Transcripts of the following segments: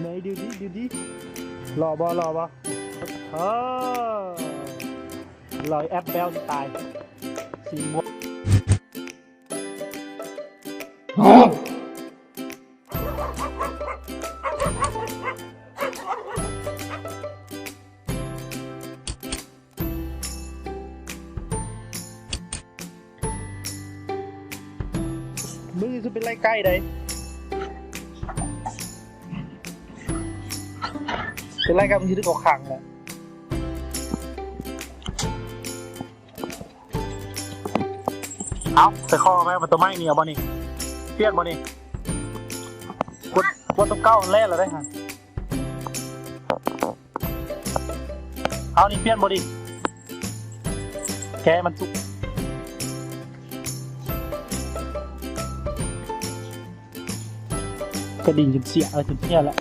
ไหนดูดิรอบอลอยแอปเบลตายสีม่วงมือจะเป็นไรใกล้ใดเป็นไรกับมันยืดออกขังแหละเอาใส่ข้อไหมมันตัวไม้นี่เอาบ่นี่เปลี่ยนบ่นี่กดต้องเก้าแรกเลยได้ค่ะเอานี่เปลี่ยนบ่ดิแกมันสุกกระดิ่งจนเสียจนเสียแล้ว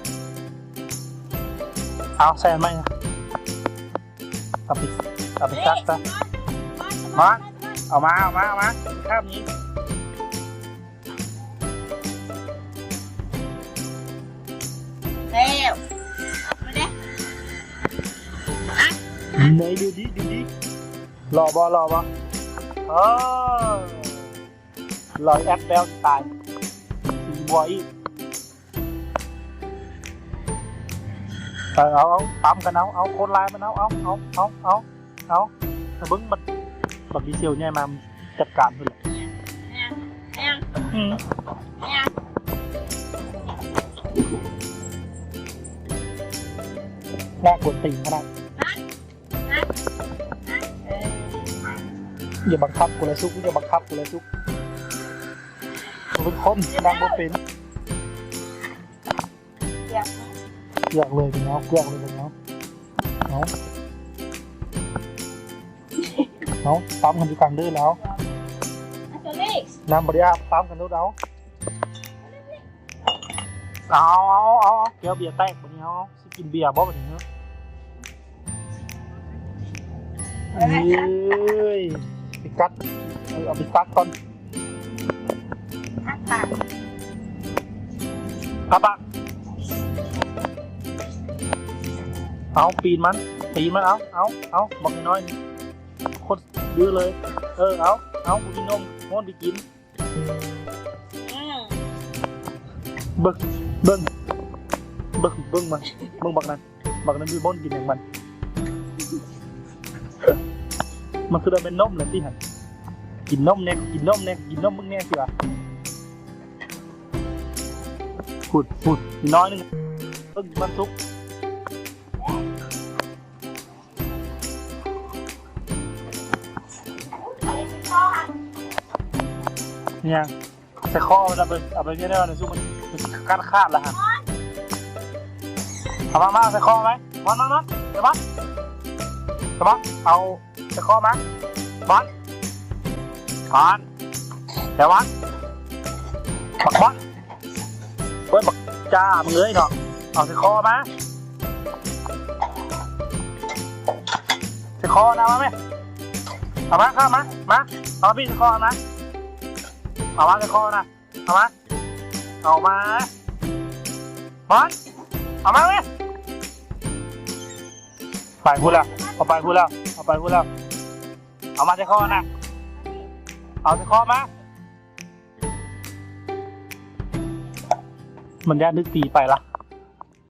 เอาแซนไหมเอาไปซักซะมาเอามาข้ามนี้เร็วมาเด้ไหนดูดิรอบอลอยแอปเบลตายสีบอยเอาปั๊มกันเอาโคตรลายมันเอาถ้าบึ้งมันแบบดีเซลเนี่ยมาจัดการเลยแรกกดติ่งก็ได้อย่าบังคับกูเลยซุกอย่าบังคับกูเลยซุกเป็นคนดังบ่เป็นอยากเลยเป็นเนาะอยากเลยเป็นเนาะเอาปั๊มกันดูกันด้วยแล้วนำบริอาปั๊มกันดูแล้วเอาเกี่ยวเบียร์แตกแบบนี้เอาสิกินเบียร์บ่แบบนี้เนาะไปกัดเอาไปซักก่อนครับปะเอาปีนมันเอาบอกน้อยโคตรดื้อเลยเอากูกินนมโม่นไปกินเบิ้งมันบักนั้นมีโม่นกินอย่างมันคือเราเป็นนมเลยที่หันกินนมมึงแน่สิวะพูดน้อยนึงมันทุกเนี่ยใส่ข้อมันเอาไปเนี่ยได้ไหมซุกมันขาดแล้วฮะเอามาใส่ข้อไหมมาเดี๋ยวเอาใส่ข้อมาบอลเดี๋ยวบอลเปิดบักจ้ามึงเลยเนาะเอาใส่ข้อมาใส่ข้อนะมาไหมเอามาข้ามมาเอาพี่ใส่ข้อนะเอามาใส่ข้อนะเอามาบอลเอามาไหมไปพูดแล้วเอามาใส่ข้อนะเอาใส่ข้อมามันยากนึกตีไปละ